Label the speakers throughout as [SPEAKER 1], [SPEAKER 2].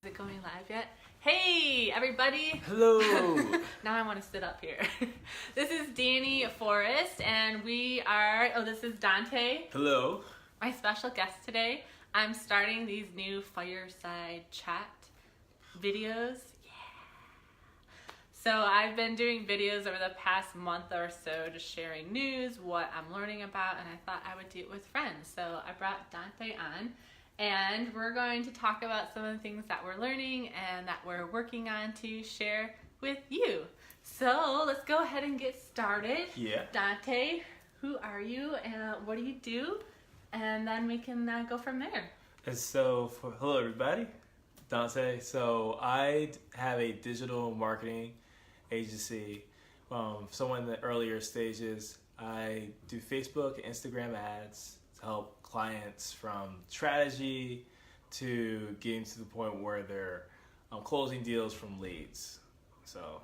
[SPEAKER 1] Is it going live yet? Hey, everybody.
[SPEAKER 2] Hello.
[SPEAKER 1] Now I want to sit up here. This is Dani Forrest, and we are, this is Dante.
[SPEAKER 2] Hello.
[SPEAKER 1] My special guest today. I'm starting these new fireside chat videos. So I've been doing videos over the past month or so, just sharing news, what I'm learning about, and I thought I would do it with friends. So I brought Dante on, and we're going to talk about some of the things that we're learning and that we're working on to share with you. So let's go ahead and get started.
[SPEAKER 2] Yeah.
[SPEAKER 1] Dante, who are you and what do you do? And then we can go from there.
[SPEAKER 2] And so, hello everybody, Dante. So I have a digital marketing agency. Someone in the earlier stages, I do Facebook and Instagram ads to help clients from strategy to getting to the point where they're closing deals from leads. So,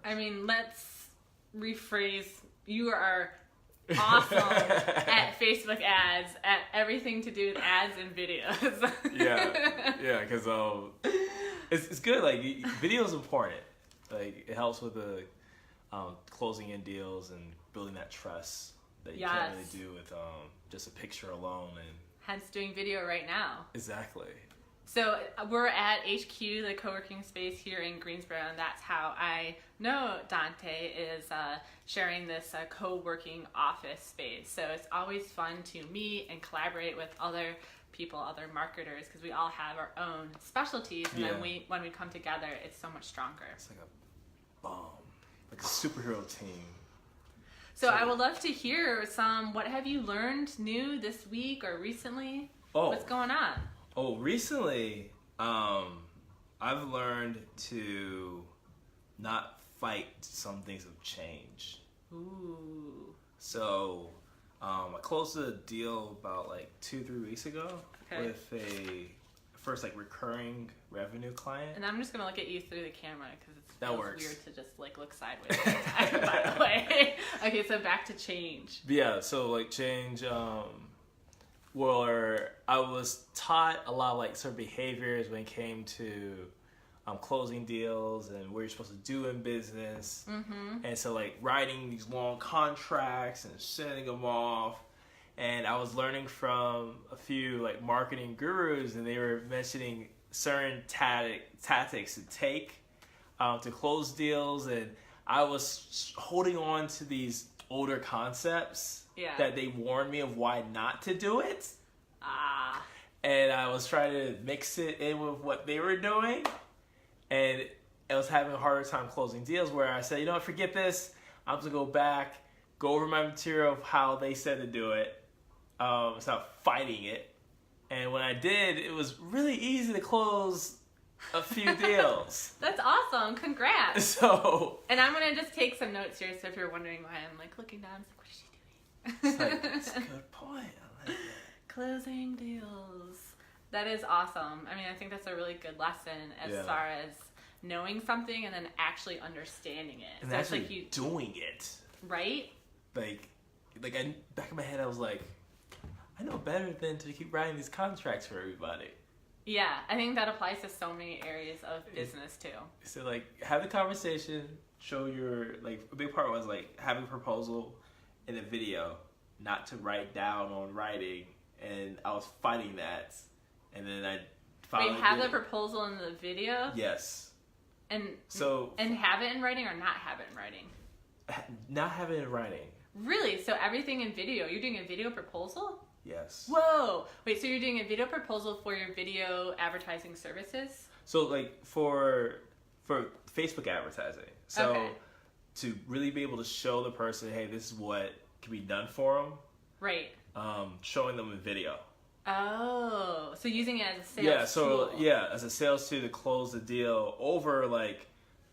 [SPEAKER 1] I mean, let's rephrase. You are awesome at Facebook ads, at everything to do with ads and videos.
[SPEAKER 2] yeah, because it's good. Like, video is important. Like, it helps with the closing in deals and building that trust that you can't really do with just a picture alone. And
[SPEAKER 1] hence doing video right now.
[SPEAKER 2] Exactly.
[SPEAKER 1] So we're at HQ, the co-working space here in Greensboro, and that's how I know Dante is sharing this co-working office space. So it's always fun to meet and collaborate with other people, other marketers, because we all have our own specialties, and then when we come together, it's so much stronger.
[SPEAKER 2] It's like a bomb, like a superhero team.
[SPEAKER 1] So I would love to hear what have you learned new this week or recently? What's going on?
[SPEAKER 2] Recently, I've learned to not fight some things of change.
[SPEAKER 1] Ooh.
[SPEAKER 2] So, I closed a deal about 2-3 weeks ago with a first recurring revenue client.
[SPEAKER 1] And I'm just gonna look at you through the camera because it's weird to just look sideways. By the way. Okay, so back to change.
[SPEAKER 2] Yeah, so change. Where I was taught a lot of certain behaviors when it came to closing deals and what you're supposed to do in business. Mm-hmm. And so writing these long contracts and sending them off. And I was learning from a few marketing gurus, and they were mentioning certain tactics to take to close deals. And I was holding on to these older concepts that they warned me of why not to do it. And I was trying to mix it in with what they were doing. And I was having a harder time closing deals where I said, forget this. I'm going to go back, go over my material of how they said to do it. Stop fighting it. And when I did, it was really easy to close a few deals.
[SPEAKER 1] That's awesome. Congrats. And I'm going to just take some notes here. So if you're wondering why I'm looking down, it's what is she doing?
[SPEAKER 2] That's a good point. I like that.
[SPEAKER 1] Closing deals. That is awesome. I mean, I think that's a really good lesson as far as knowing something and then actually understanding it.
[SPEAKER 2] And
[SPEAKER 1] so
[SPEAKER 2] actually doing it.
[SPEAKER 1] Right?
[SPEAKER 2] Back in my head, I was I know better than to keep writing these contracts for everybody.
[SPEAKER 1] Yeah, I think that applies to so many areas of business too.
[SPEAKER 2] So have the conversation, show your a big part was having a proposal in a video, not to write down on writing, and I was fighting that, and then I finally
[SPEAKER 1] have the proposal in the video.
[SPEAKER 2] Yes. And
[SPEAKER 1] have it in writing or not have it in writing?
[SPEAKER 2] Not have it in writing.
[SPEAKER 1] Really? So everything in video? You're doing a video proposal?
[SPEAKER 2] Yes.
[SPEAKER 1] Whoa! Wait, so you're doing a video proposal for your video advertising services?
[SPEAKER 2] So for Facebook advertising. So to really be able to show the person, hey, this is what can be done for them.
[SPEAKER 1] Right.
[SPEAKER 2] Showing them a video.
[SPEAKER 1] Oh, so using it as a sales tool.
[SPEAKER 2] As a sales tool to close the deal over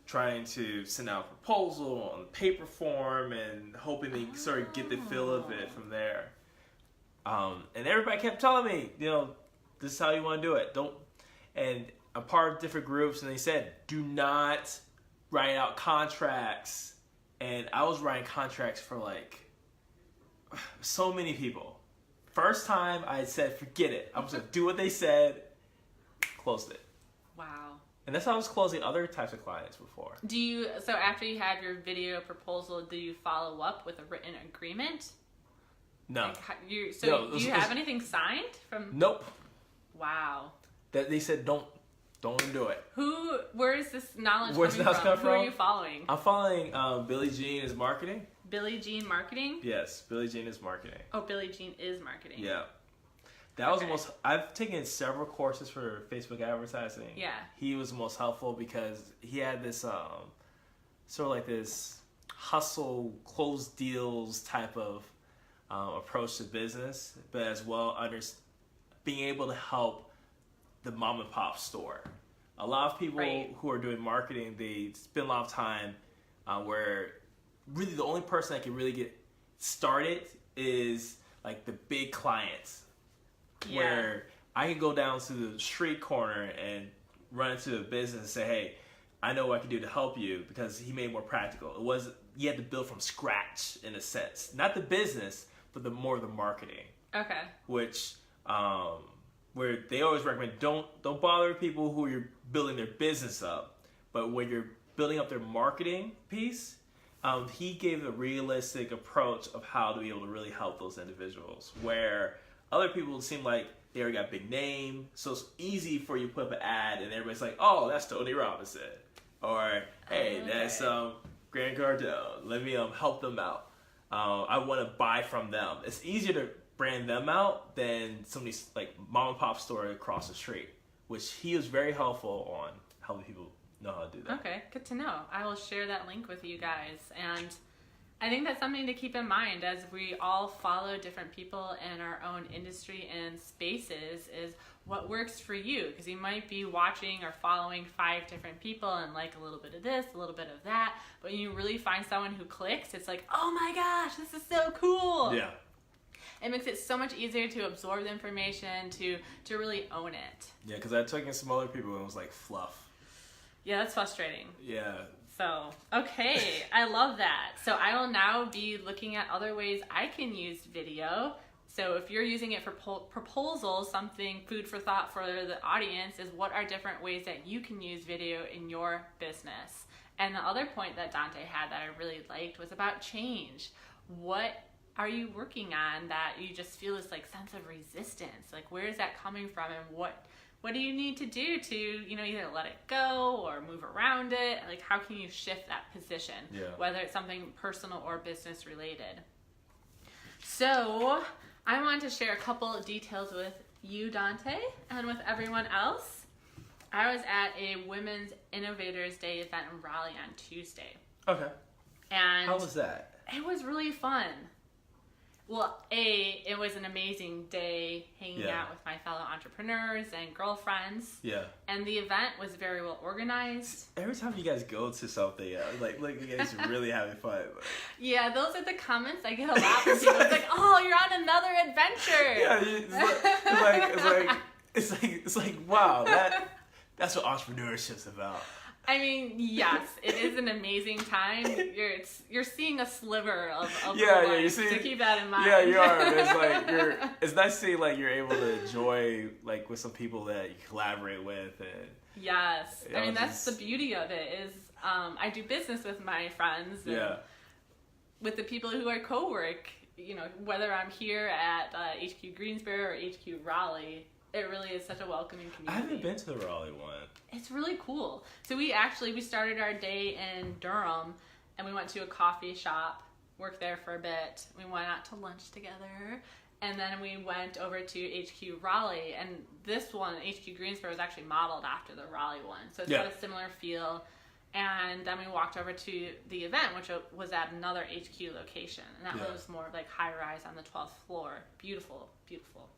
[SPEAKER 2] trying to send out a proposal on paper form and hoping they sort of get the feel of it from there. And everybody kept telling me, this is how you want to do it. And I'm part of different groups, and they said, do not write out contracts. And I was writing contracts for so many people. First time I said, forget it. I'm just going to do what they said. Closed it.
[SPEAKER 1] Wow.
[SPEAKER 2] And that's how I was closing other types of clients before.
[SPEAKER 1] So after you have your video proposal, do you follow up with a written agreement?
[SPEAKER 2] No.
[SPEAKER 1] Do you have anything signed from?
[SPEAKER 2] Nope.
[SPEAKER 1] Wow.
[SPEAKER 2] That they said don't even do it.
[SPEAKER 1] Where is this knowledge
[SPEAKER 2] Where's
[SPEAKER 1] coming from? Who
[SPEAKER 2] from?
[SPEAKER 1] are you following?
[SPEAKER 2] I'm following Billie Jean is marketing.
[SPEAKER 1] Billie Jean Marketing?
[SPEAKER 2] Yes, Billie Jean is marketing.
[SPEAKER 1] Oh, Billie Jean is marketing.
[SPEAKER 2] Yeah. That was the most. I've taken several courses for Facebook advertising.
[SPEAKER 1] Yeah.
[SPEAKER 2] He was the most helpful because he had this sort of like this hustle, close deals type of approach to business, but as well being able to help the mom and pop store. A lot of people who are doing marketing, they spend a lot of time where really the only person that can really get started is like the big clients. Yeah. Where I can go down to the street corner and run into a business and say, hey, I know what I can do to help you, because he made it more practical. You had to build from scratch in a sense. Not the business, but more of the marketing. Okay. Which, where they always recommend don't bother people who you're building their business up, but when you're building up their marketing piece, he gave a realistic approach of how to be able to really help those individuals, where other people seem like they already got a big name, so it's easy for you to put up an ad and everybody's like, oh, that's Tony Robinson. Or, hey, that's Grant Cardone. Let me help them out. I want to buy from them. It's easier to brand them out than somebody's like mom and pop store across the street, which he was very helpful on helping people know how to do that.
[SPEAKER 1] Okay, good to know. I will share that link with you guys. And I think that's something to keep in mind as we all follow different people in our own industry and spaces, is what works for you. Because you might be watching or following 5 different people and like a little bit of this, a little bit of that. But when you really find someone who clicks, it's like, oh my gosh, this is so cool. Yeah. It makes it so much easier to absorb the information, to really own it.
[SPEAKER 2] Yeah, because I took in some other people and it was like fluff.
[SPEAKER 1] Yeah, that's frustrating.
[SPEAKER 2] Yeah.
[SPEAKER 1] So, okay, I love that. So I will now be looking at other ways I can use video. So if you're using it for proposals, something food for thought for the audience is, what are different ways that you can use video in your business? And the other point that Dante had that I really liked was about change. What are you working on that you just feel this like sense of resistance? Like, where is that coming from, and what do you need to do to, either let it go or move around it? Like, how can you shift that position, whether it's something personal or business related? So I wanted to share a couple of details with you, Dante, and with everyone else. I was at a Women's Innovators Day event in Raleigh on Tuesday. Okay. And
[SPEAKER 2] how was that?
[SPEAKER 1] It was really fun. Well, it was an amazing day hanging out with my fellow entrepreneurs and girlfriends. Yeah. And the event was very well organized.
[SPEAKER 2] Every time you guys go to something, like you guys are really having fun.
[SPEAKER 1] Yeah, those are the comments I get a lot from people. It's like, oh, you're on another adventure.
[SPEAKER 2] Yeah, it's like wow, that's what entrepreneurship's about.
[SPEAKER 1] I mean, yes, it is an amazing time. You're seeing a sliver of life, you see, so keep that in mind.
[SPEAKER 2] Yeah, you are. It's nice to see like you're able to enjoy like with some people that you collaborate with. And
[SPEAKER 1] yes, I mean that's the beauty of it is I do business with my friends. And with the people who I co-work, whether I'm here at HQ Greensboro or HQ Raleigh. It really is such a welcoming community.
[SPEAKER 2] I haven't been to the Raleigh one.
[SPEAKER 1] It's really cool. So we started our day in Durham, and we went to a coffee shop, worked there for a bit. We went out to lunch together, and then we went over to HQ Raleigh. And this one, HQ Greensboro, was actually modeled after the Raleigh one. So it's got a similar feel. And then we walked over to the event, which was at another HQ location. And that was more like high-rise on the 12th floor. Beautiful, beautiful.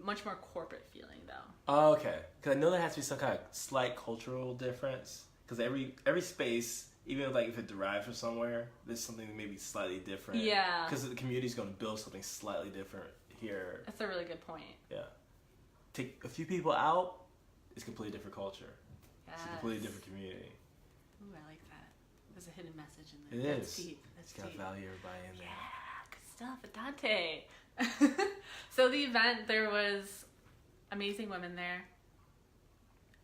[SPEAKER 1] Much more corporate feeling, though.
[SPEAKER 2] Oh, okay. Because I know there has to be some kind of slight cultural difference. Because every space, even if it derives from somewhere, there's something maybe slightly different. Yeah. Because the community's going to build something slightly different here.
[SPEAKER 1] That's a really good point.
[SPEAKER 2] Yeah. Take a few people out, it's a completely different culture. Yes. It's a completely different community.
[SPEAKER 1] Ooh, I like that. There's a hidden message in there.
[SPEAKER 2] It is. Deep. It's got to value everybody in there.
[SPEAKER 1] Yeah, good stuff. Dante. So the event, there was amazing women there,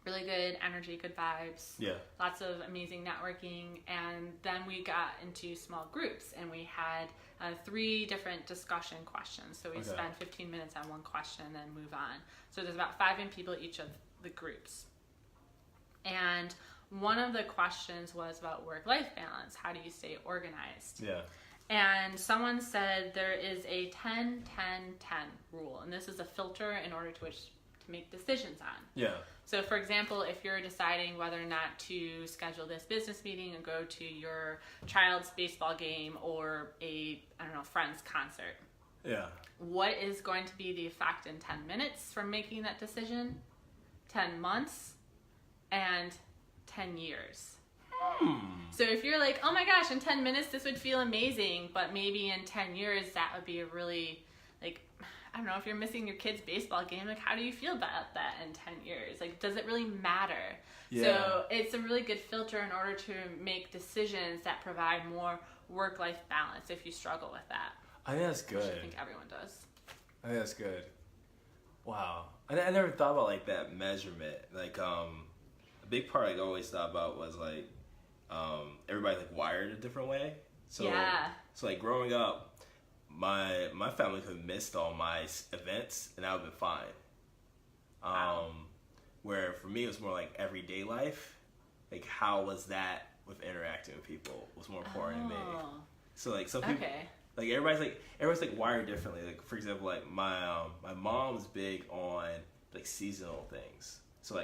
[SPEAKER 1] Really good energy, good vibes.
[SPEAKER 2] Yeah.
[SPEAKER 1] Lots of amazing networking. And then we got into small groups and we had 3 different discussion questions. So we spend 15 minutes on one question and then move on. So there's about 5 people each of the groups. And one of the questions was about work-life balance. How do you stay organized?
[SPEAKER 2] Yeah.
[SPEAKER 1] And someone said there is a 10-10-10 rule. And this is a filter in order to make decisions on.
[SPEAKER 2] Yeah.
[SPEAKER 1] So, for example, if you're deciding whether or not to schedule this business meeting or go to your child's baseball game or a, friend's concert.
[SPEAKER 2] Yeah.
[SPEAKER 1] What is going to be the effect in 10 minutes from making that decision, 10 months, and 10 years? So if you're like, oh my gosh, in 10 minutes this would feel amazing, but maybe in 10 years that would be a really, I don't know, if you're missing your kid's baseball game, how do you feel about that in 10 years? Does it really matter? Yeah. So it's a really good filter in order to make decisions that provide more work-life balance if you struggle with that.
[SPEAKER 2] I think that's good.
[SPEAKER 1] Which I think everyone does.
[SPEAKER 2] I think that's good. Wow. I never thought about that measurement. A big part I always thought about was everybody's wired a different way. So
[SPEAKER 1] yeah.
[SPEAKER 2] So growing up, my family could have missed all my events and I would have been fine.
[SPEAKER 1] Wow.
[SPEAKER 2] Where for me it was more everyday life. How was that with interacting with people was more important to me. So some people everybody's wired differently. For example, my mom's big on seasonal things. So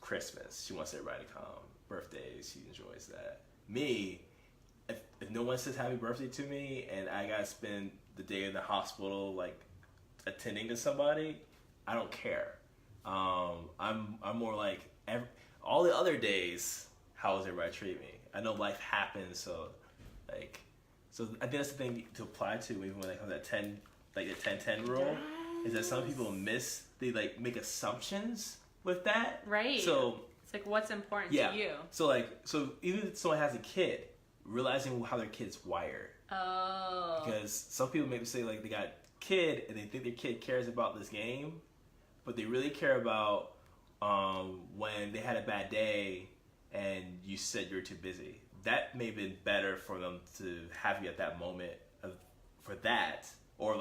[SPEAKER 2] Christmas, she wants everybody to come. Birthdays, she enjoys that. Me, if no one says happy birthday to me and I gotta spend the day in the hospital attending to somebody, I don't care. I'm more all the other days, how does everybody treat me? I know life happens, so I think that's the thing to apply to even when it comes to that 10, the 10-10 rule, is that some people they make assumptions with that.
[SPEAKER 1] Right.
[SPEAKER 2] So
[SPEAKER 1] it's what's important to you.
[SPEAKER 2] So even if someone has a kid, realizing how their kid's wired.
[SPEAKER 1] Oh.
[SPEAKER 2] Because some people maybe say they got a kid and they think their kid cares about this game, but they really care about when they had a bad day and you said you're too busy. That may have been better for them to have you at that moment for that, or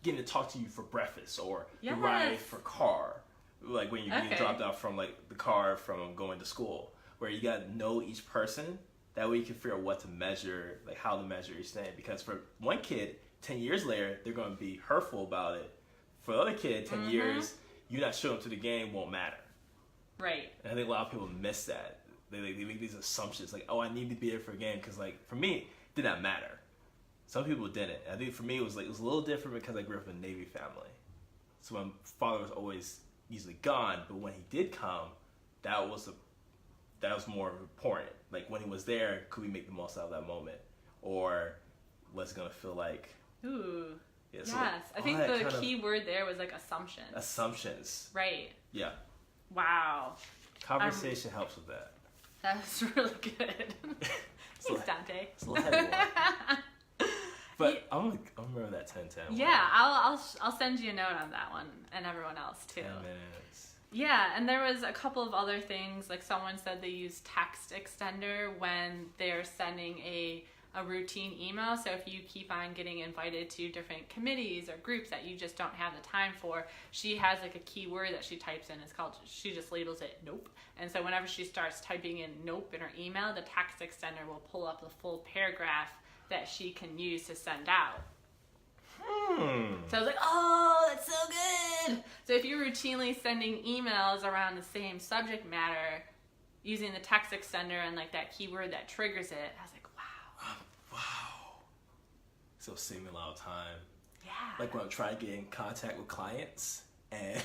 [SPEAKER 2] getting to talk to you for breakfast or the ride for car. When you're getting dropped out from the car from going to school, where you got to know each person. That way you can figure out what to measure, how to measure your stand. Because for one kid, 10 years later, they're going to be hurtful about it. For the other kid, 10 years, you not showing up to the game won't matter.
[SPEAKER 1] Right.
[SPEAKER 2] And I think a lot of people miss that. They make these assumptions I need to be there for a game because for me, it did not matter. Some people didn't. I think for me, it was a little different because I grew up in a Navy family. So my father was always usually gone, but when he did come, that was more important. When he was there, could we make the most out of that moment, or was it gonna feel
[SPEAKER 1] Ooh.
[SPEAKER 2] Yeah,
[SPEAKER 1] yes, I think the key word there was assumptions.
[SPEAKER 2] Assumptions.
[SPEAKER 1] Right.
[SPEAKER 2] Yeah.
[SPEAKER 1] Wow.
[SPEAKER 2] Conversation helps with that.
[SPEAKER 1] That was really good. Thanks, Dante.
[SPEAKER 2] It's a little heavy one. But I'm remember that 10-10.
[SPEAKER 1] Yeah, I'll send you a note on that one and everyone else too.
[SPEAKER 2] 10 minutes.
[SPEAKER 1] Yeah, and there was a couple of other things. Someone said they use text extender when they're sending a routine email. So if you keep on getting invited to different committees or groups that you just don't have the time for, she has a keyword that she types in. She just labels it nope. And so whenever she starts typing in nope in her email, the text extender will pull up the full paragraph that she can use to send out. So I was oh, that's so good. So if you're routinely sending emails around the same subject matter using the text extender and that keyword that triggers it, I was wow.
[SPEAKER 2] Wow. So save me a lot of time.
[SPEAKER 1] Yeah.
[SPEAKER 2] When I'm trying to get in contact with clients and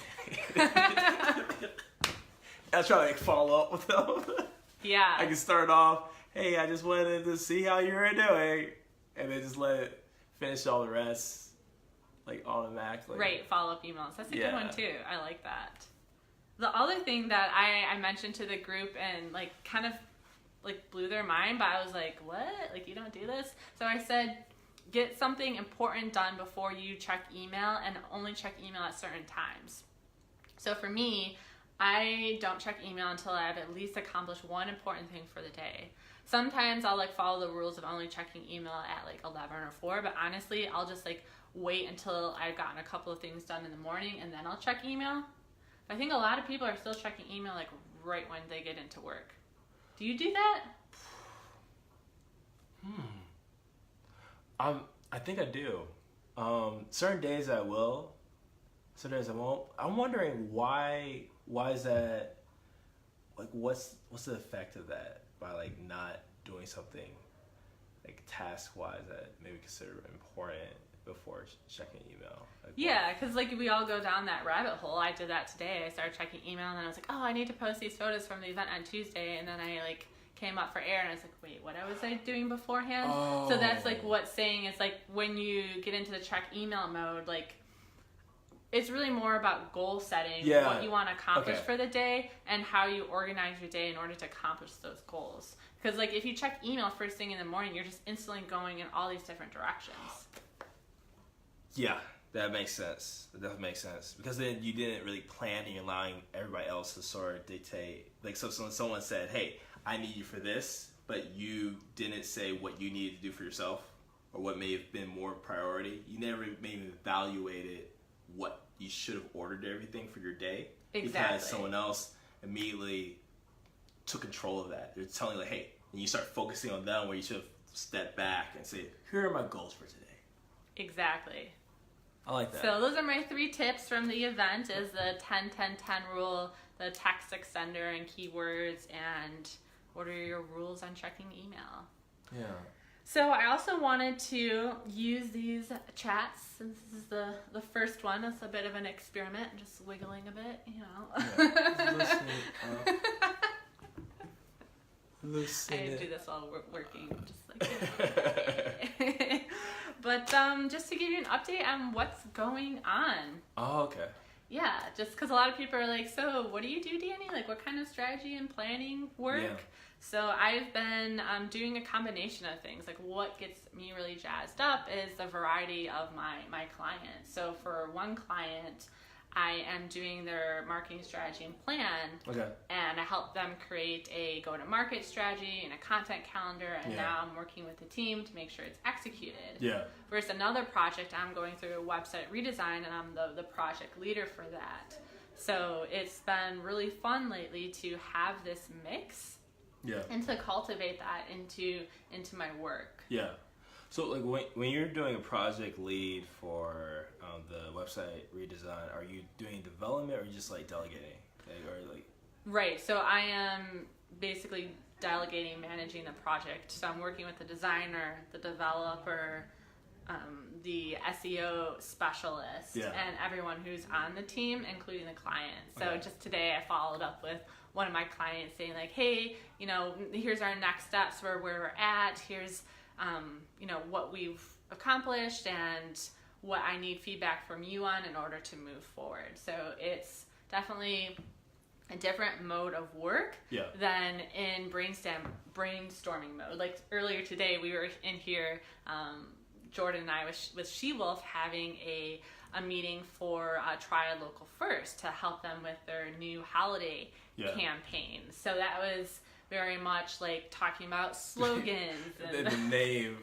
[SPEAKER 2] I try to follow up with them.
[SPEAKER 1] Yeah.
[SPEAKER 2] I can start off, hey, I just wanted to see how you were doing, and then just let it finish all the rest, automatically.
[SPEAKER 1] Right, follow-up emails. That's a good one, too. I like that. The other thing that I mentioned to the group and, kind of, blew their mind, but I was what? You don't do this? So I said, get something important done before you check email, and only check email at certain times. So for me, I don't check email until I've at least accomplished one important thing for the day. Sometimes I'll like follow the rules of only checking email at like 11 or 4, but honestly, I'll just like wait until I've gotten a couple of things done in the morning and then I'll check email. But I think a lot of people are still checking email like right when they get into work. Do you do that?
[SPEAKER 2] I think I do. Certain days I will, certain days I won't. I'm wondering why is that? Like, what's the effect of that by like not doing something like task wise that maybe consider important before checking email? Like,
[SPEAKER 1] yeah, because like we all go down that rabbit hole. I did that today. I started checking email and then I was like, oh, I need to post these photos from the event on Tuesday, and then I like came up for air and I was like, wait, what was I doing beforehand?
[SPEAKER 2] Oh.
[SPEAKER 1] So that's like what's saying is like when you get into the check email mode, like it's really more about goal setting, what you want to accomplish for the day and how you organize your day in order to accomplish those goals. Because like if you check email first thing in the morning, you're just instantly going in all these different directions.
[SPEAKER 2] Yeah, that makes sense. That definitely makes sense. Because then you didn't really plan and you're allowing everybody else to sort of dictate. Like, so when someone said, hey, I need you for this, but you didn't say what you needed to do for yourself or what may have been more priority, you never maybe evaluated what you should have ordered everything for your day.
[SPEAKER 1] Exactly.
[SPEAKER 2] Because someone else immediately took control of that. They're telling you, like, hey, and you start focusing on them where you should have stepped back and say, here are my goals for today.
[SPEAKER 1] Exactly.
[SPEAKER 2] I like that.
[SPEAKER 1] So those are my 3 tips from the event: is the 10-10-10 rule, the text extender and keywords, and what are your rules on checking email.
[SPEAKER 2] Yeah.
[SPEAKER 1] So I also wanted to use these chats, since this is the first one. It's a bit of an experiment, just wiggling a bit, you know.
[SPEAKER 2] Yeah. Listening.
[SPEAKER 1] I do this while we're working, just like But just to give you an update on what's going on.
[SPEAKER 2] Oh, okay.
[SPEAKER 1] Yeah, just because a lot of people are like, so what do you do, Dani? Like, what kind of strategy and planning work?
[SPEAKER 2] Yeah.
[SPEAKER 1] So I've been doing a combination of things. Like, what gets me really jazzed up is the variety of my clients. So for one client, I am doing their marketing strategy and plan.
[SPEAKER 2] Okay.
[SPEAKER 1] And I help them create a go-to-market strategy and a content calendar. And now I'm working with the team to make sure it's executed.
[SPEAKER 2] Yeah.
[SPEAKER 1] Versus another project, I'm going through a website redesign, and I'm the project leader for that. So it's been really fun lately to have this mix.
[SPEAKER 2] Yeah.
[SPEAKER 1] And to cultivate that into my work.
[SPEAKER 2] Yeah. So like when you're doing a project lead for the website redesign, are you doing development or just like delegating?
[SPEAKER 1] Right. So I am basically delegating, managing the project. So I'm working with the designer, the developer, the SEO specialist, and everyone who's on the team, including the client. So just today I followed up with one of my clients saying like, hey, you know, here's our next steps where we're at. Here's, you know, what we've accomplished and what I need feedback from you on in order to move forward. So it's definitely a different mode of work than in brainstorming mode. Like earlier today, we were in here, Jordan and I with She-Wolf having a meeting for Try a Local First to help them with their new holiday campaign. So that was very much like talking about slogans.
[SPEAKER 2] And the name.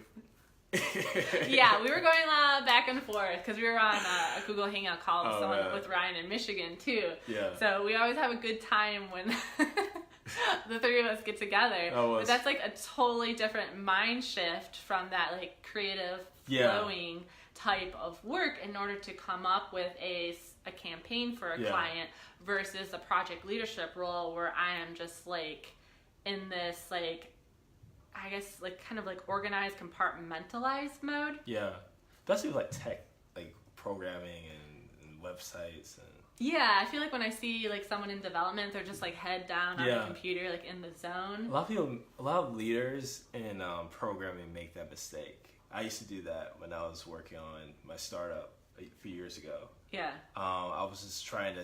[SPEAKER 1] Yeah, we were going back and forth because we were on a Google Hangout call with someone with Ryan in Michigan too. Yeah. So we always have a good time when the 3 of us get together. But that's like a totally different mind shift from that like creative flowing type of work in order to come up with a campaign for a client versus a project leadership role where I am just like in this like, I guess like kind of like organized, compartmentalized mode. Yeah.
[SPEAKER 2] That's like tech, like programming and websites and
[SPEAKER 1] yeah, I feel like when I see like someone in development, they're just like head down on the computer, like in the zone.
[SPEAKER 2] A lot of leaders in programming make that mistake. I used to do that when I was working on my startup a few years ago. Yeah. I was just trying to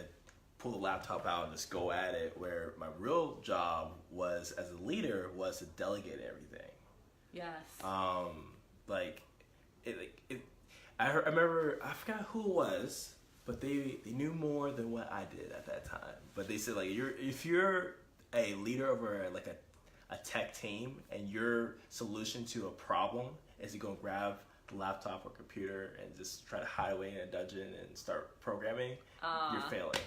[SPEAKER 2] pull the laptop out and just go at it, where my real job was as a leader was to delegate everything. Yes. I remember, I forgot who it was, but they knew more than what I did at that time. But they said, like, if you're a leader over like a tech team and your solution to a problem is to go grab the laptop or computer and just try to hide away in a dungeon and start programming, you're failing.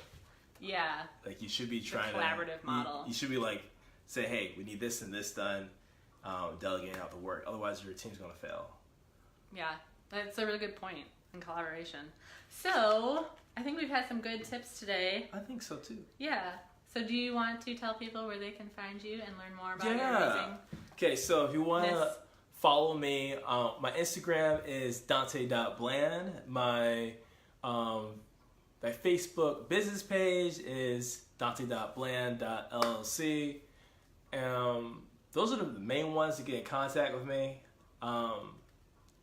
[SPEAKER 1] Yeah.
[SPEAKER 2] Like, you should be trying
[SPEAKER 1] to collaborative model.
[SPEAKER 2] You should be like, say, hey, we need this and this done, delegating out the work. Otherwise, your team's gonna fail.
[SPEAKER 1] Yeah, that's a really good point in collaboration. So I think we've had some good tips today.
[SPEAKER 2] I think so too.
[SPEAKER 1] Yeah. So do you want to tell people where they can find you and learn more about your amazing?
[SPEAKER 2] Okay, so if you want to follow me, my Instagram is dante.bland. My Facebook business page is dante.bland.llc. Those are the main ones to get in contact with me.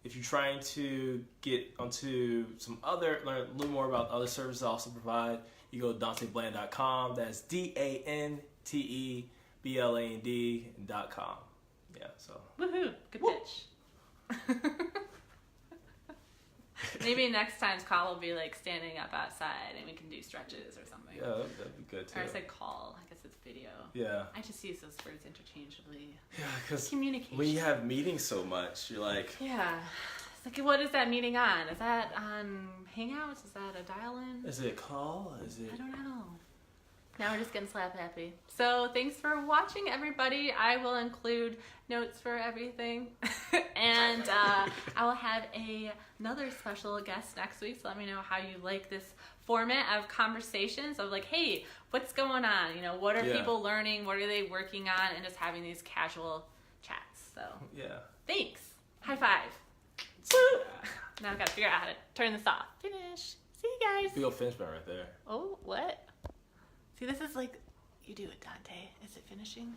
[SPEAKER 2] If you're trying to get onto learn a little more about other services I also provide, you go to dantebland.com. That's DANTEBLAND.com. Yeah, so.
[SPEAKER 1] Woohoo! Good pitch. Maybe next time's call will be like standing up outside and we can do stretches or something.
[SPEAKER 2] Yeah, that'd be good too.
[SPEAKER 1] Or I said call. I guess it's video.
[SPEAKER 2] Yeah.
[SPEAKER 1] I just use those words interchangeably.
[SPEAKER 2] Yeah, because
[SPEAKER 1] communication.
[SPEAKER 2] when you have meetings so much, you're like.
[SPEAKER 1] Yeah. It's like, what is that meeting on? Is that on Hangouts? Is that a dial-in?
[SPEAKER 2] Is it a call? Is it?
[SPEAKER 1] I don't know. Now we're just getting slap happy. So thanks for watching, everybody. I will include notes for everything. And I will have another special guest next week. So let me know how you like this format of conversations of like, hey, what's going on? You know, what are people learning? What are they working on? And just having these casual chats. So
[SPEAKER 2] yeah.
[SPEAKER 1] Thanks. High five. Now I've got to figure out how to turn this off. Finish. See you guys.
[SPEAKER 2] Big old finish button right there.
[SPEAKER 1] Oh, what? See, this is like, you do it, Dante. Is it finishing?